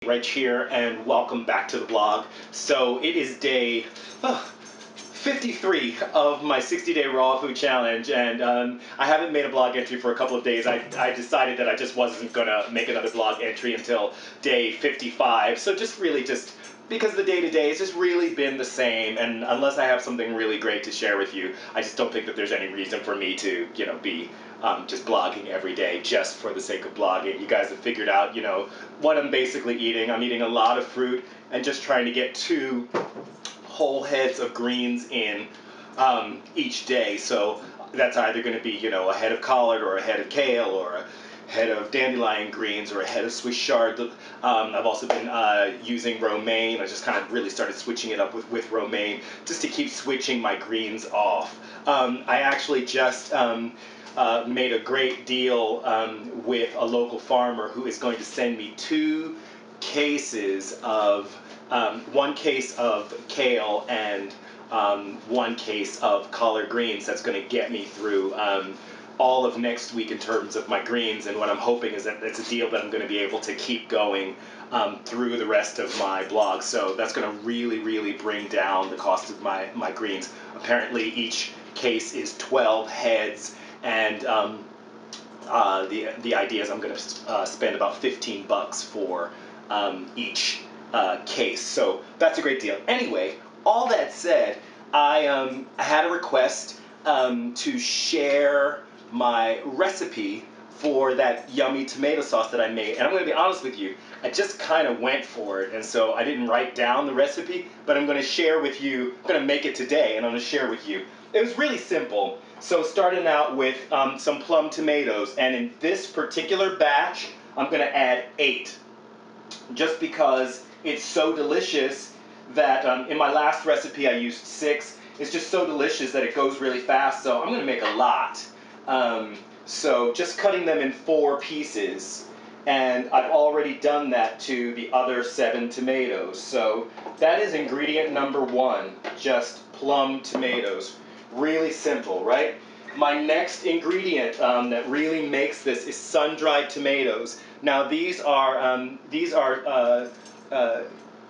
Right here, and welcome back to the blog. So it is day 53 of my 60-day raw food challenge, and I haven't made a blog entry for a couple of days. I decided that I just wasn't going to make another blog entry until day 55, so just because the day-to-day has just really been the same, and unless I have something really great to share with you, I just don't think that there's any reason for me to, be just blogging every day just for the sake of blogging. You guys have figured out, what I'm basically eating. I'm eating a lot of fruit and just trying to get 2 whole heads of greens in each day. So that's either going to be, a head of collard or a head of kale or a head of dandelion greens or a head of Swiss chard. I've also been using romaine. I just kind of really started switching it up with romaine just to keep switching my greens off. I actually just made a great deal with a local farmer who is going to send me 2 cases of, 1 case of kale and 1 case of collard greens. That's going to get me through all of next week in terms of my greens, and what I'm hoping is that it's a deal that I'm going to be able to keep going through the rest of my blog. So that's going to really bring down the cost of my greens. Apparently each case is 12 heads, and the idea is I'm going to spend about $15 for each case. So that's a great deal. Anyway, all that said, I had a request to share my recipe for that yummy tomato sauce that I made. And I'm going to be honest with you, I just kind of went for it, and so I didn't write down the recipe, but I'm going to share with you. I'm going to make it today, and I'm going to share with you. It was really simple. So starting out with some plum tomatoes, and in this particular batch, I'm going to add 8, just because it's so delicious that in my last recipe I used 6. It's just so delicious that it goes really fast, so I'm going to make a lot. So just cutting them in 4 pieces, and I've already done that to the other 7 tomatoes. So that is ingredient number 1, just plum tomatoes. Really simple, right? My next ingredient that really makes this is sun-dried tomatoes. Now these are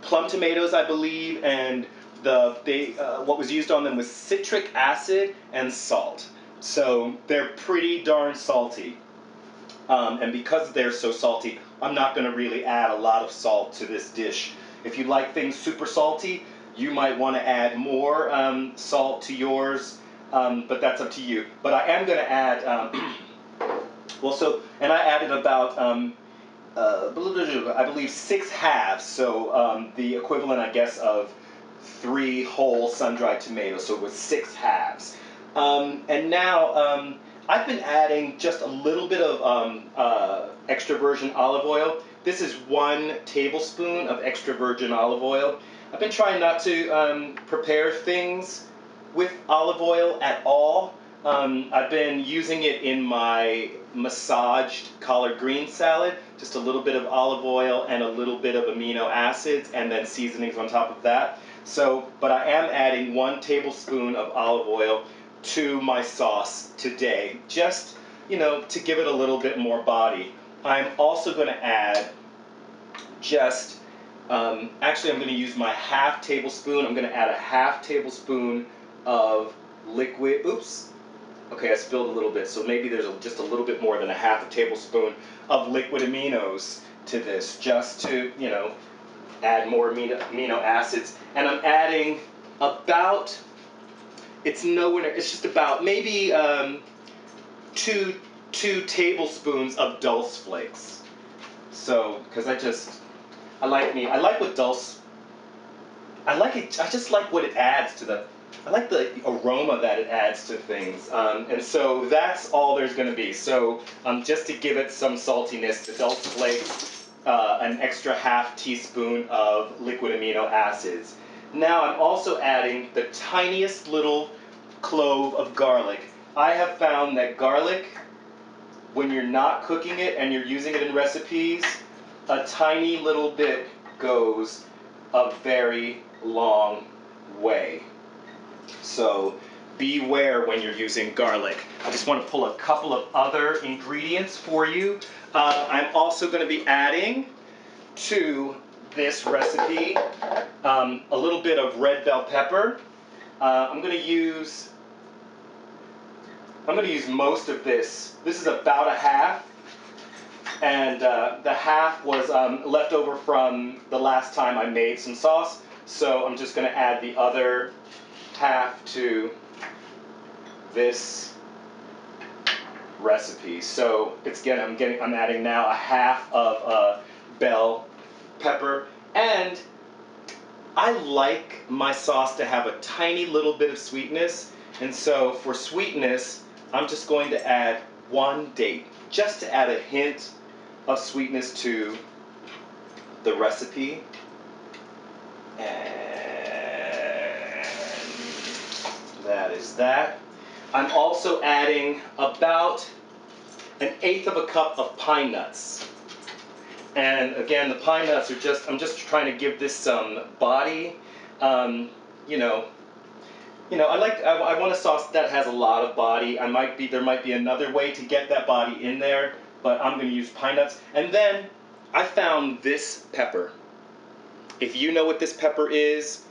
plum tomatoes, I believe, and what was used on them was citric acid and salt. So they're pretty darn salty. And because they're so salty, I'm not going to really add a lot of salt to this dish. If you like things super salty, you might want to add more salt to yours, but that's up to you. But I am going to add, and I added about, I believe 6 halves, so the equivalent, I guess, of 3 whole sun-dried tomatoes, so it was 6 halves. And now I've been adding just a little bit of extra virgin olive oil. This is 1 tablespoon of extra virgin olive oil. I've been trying not to prepare things with olive oil at all. I've been using it in my massaged collard green salad, just a little bit of olive oil and a little bit of amino acids, and then seasonings on top of that. So, but I am adding 1 tablespoon of olive oil to my sauce today, just, to give it a little bit more body. I'm also going to add just, actually I'm going to use my ½ tablespoon. I'm going to add a ½ tablespoon of liquid, okay, I spilled a little bit, so maybe there's just a little bit more than a ½ tablespoon of liquid aminos to this, just to, add more amino acids. And I'm adding about, it's just about maybe 2 tablespoons of dulse flakes. So, because I just like what it adds to I like the aroma that it adds to things. And so that's all there's going to be. So just to give it some saltiness, the dulse flakes, an extra ½ teaspoon of liquid amino acids. Now I'm also adding the tiniest little clove of garlic. I have found that garlic, when you're not cooking it and you're using it in recipes, a tiny little bit goes a very long way. So beware when you're using garlic. I just want to pull a couple of other ingredients for you. I'm also going to be adding to this recipe, a little bit of red bell pepper. I'm going to use most of this. This is about a half, and the half was left over from the last time I made some sauce. So I'm just going to add the other half to this recipe. So I'm adding now a half of bell pepper, and I like my sauce to have a tiny little bit of sweetness, and so for sweetness I'm just going to add 1 date, just to add a hint of sweetness to the recipe. And that is that. I'm also adding about 1/8 of a cup of pine nuts. And again, the pine nuts are I'm just trying to give this some body. I want a sauce that has a lot of body. There might be another way to get that body in there, but I'm going to use pine nuts. And then I found this pepper. If you know what this pepper is,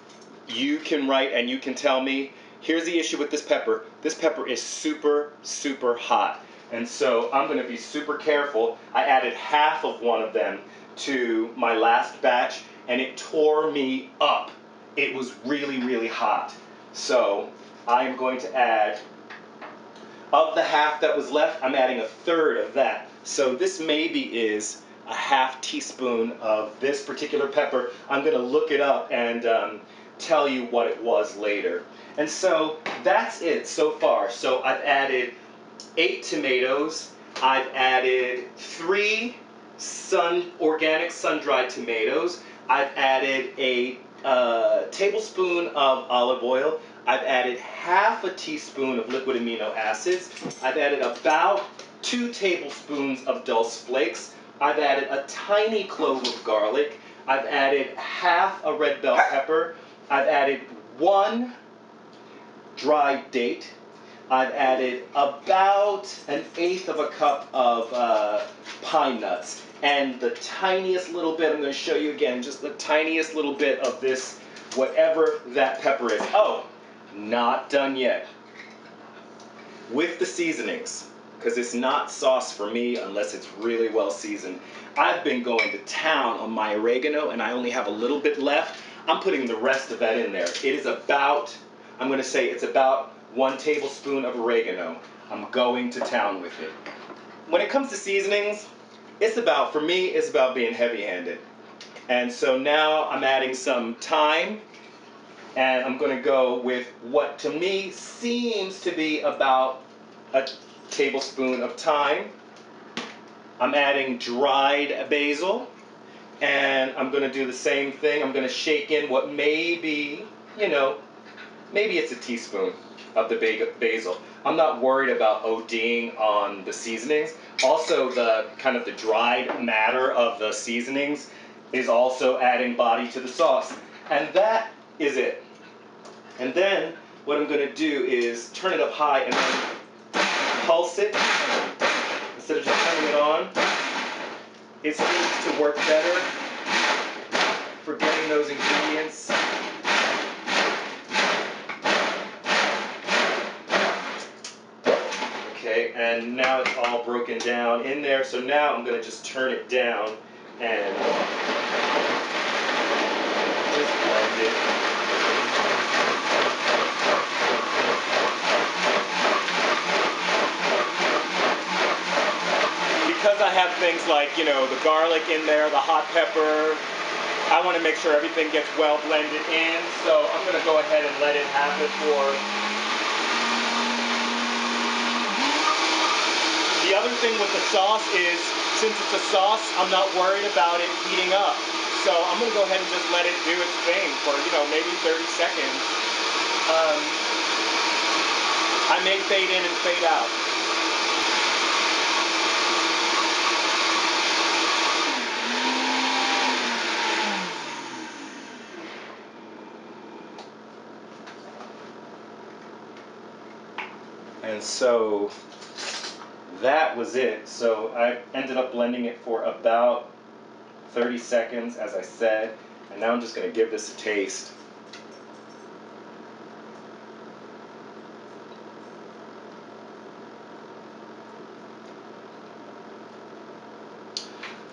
you can write and you can tell me. Here's the issue with this pepper. This pepper is super, super hot. And so I'm going to be super careful. I added half of one of them to my last batch, and it tore me up. It was really, really hot. So I'm going to add, of the half that was left, I'm adding 1/3 of that. So this maybe is a half teaspoon of this particular pepper. I'm going to look it up and tell you what it was later. And so that's it so far. So I've added 8 tomatoes. I've added 3 organic sun-dried tomatoes. I've added a tablespoon of olive oil. I've added half a teaspoon of liquid amino acids. I've added about 2 tablespoons of dulse flakes. I've added a tiny clove of garlic. I've added half a red bell pepper. I've added 1 dried date. I've added about 1/8 of a cup of pine nuts. And the tiniest little bit, I'm going to show you again, just the tiniest little bit of this, whatever that pepper is. Oh, not done yet. With the seasonings, because it's not sauce for me unless it's really well seasoned. I've been going to town on my oregano, and I only have a little bit left. I'm putting the rest of that in there. It is about, I'm going to say it's about 1 tablespoon of oregano. I'm going to town with it. When it comes to seasonings, for me, it's about being heavy-handed. And so now I'm adding some thyme, and I'm going to go with what to me seems to be about a tablespoon of thyme. I'm adding dried basil, and I'm going to do the same thing. I'm going to shake in what may be, maybe it's a teaspoon of the basil. I'm not worried about ODing on the seasonings. Also, the kind of the dried matter of the seasonings is also adding body to the sauce. And that is it. And then what I'm going to do is turn it up high and then pulse it instead of just turning it on. It seems to work better for getting those ingredients. Okay, and now it's all broken down in there. So now I'm going to just turn it down and just blend it. Because I have things like, the garlic in there, the hot pepper, I want to make sure everything gets well blended in. So I'm going to go ahead and let it happen for... The other thing with the sauce is, since it's a sauce, I'm not worried about it heating up. So I'm going to go ahead and just let it do its thing for, maybe 30 seconds. I may fade in and fade out. And so that was it. So I ended up blending it for about 30 seconds, as I said. And now I'm just going to give this a taste.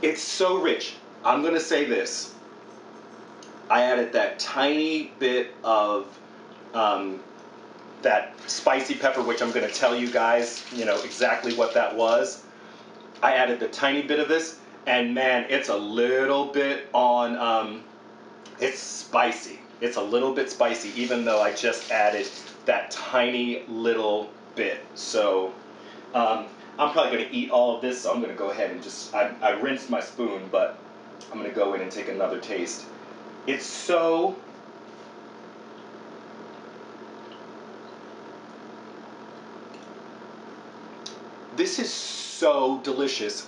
It's so rich. I'm going to say this. I added that tiny bit of that spicy pepper, which I'm going to tell you guys, exactly what that was. I added the tiny bit of this, and man, it's a little bit on, it's spicy. It's a little bit spicy, even though I just added that tiny little bit. So I'm probably going to eat all of this, so I'm going to go ahead and just, I rinsed my spoon, but I'm going to go in and take another taste. It's so... This is so delicious.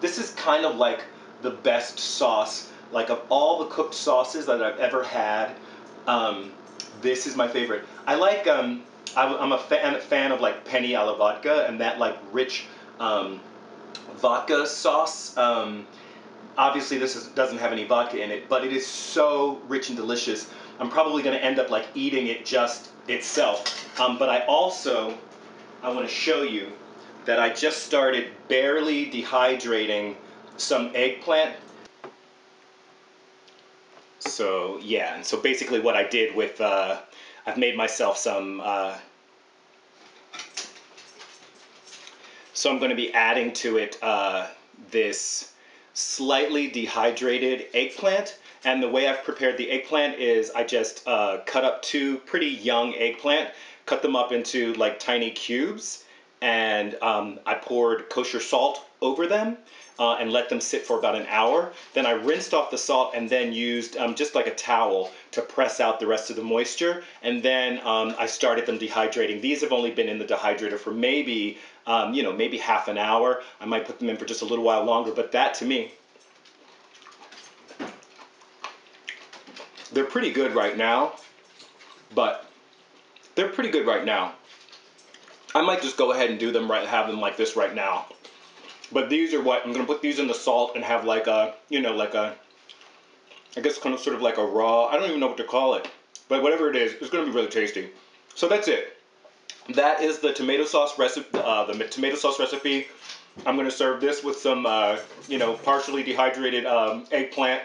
This is kind of like the best sauce. Like of all the cooked sauces that I've ever had, this is my favorite. I like, I'm a fan of like penne alla vodka and that like rich vodka sauce. Obviously this doesn't have any vodka in it, but it is so rich and delicious. I'm probably going to end up like eating it just itself. But I want to show you that I just started barely dehydrating some eggplant. So yeah, and so basically what I did with, I've made myself some, so I'm going to be adding to it this slightly dehydrated eggplant. And the way I've prepared the eggplant is I just cut up 2 pretty young eggplant, cut them up into like tiny cubes, and I poured kosher salt over them and let them sit for about an hour. Then I rinsed off the salt and then used just like a towel to press out the rest of the moisture. And then I started them dehydrating. These have only been in the dehydrator for maybe, maybe half an hour. I might put them in for just a little while longer, but that to me, they're pretty good right now. I might just go ahead and do them have them like this right now. But these are what, I'm going to put these in the salt and have like a, I guess kind of sort of like a raw, I don't even know what to call it. But whatever it is, it's going to be really tasty. So that's it. That is the tomato sauce recipe, I'm going to serve this with some, partially dehydrated eggplant.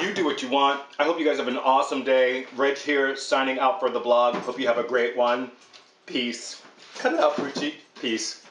You do what you want. I hope you guys have an awesome day. Reg here, signing out for the blog. Hope you have a great one. Peace. Cut it out, Poochie. Peace.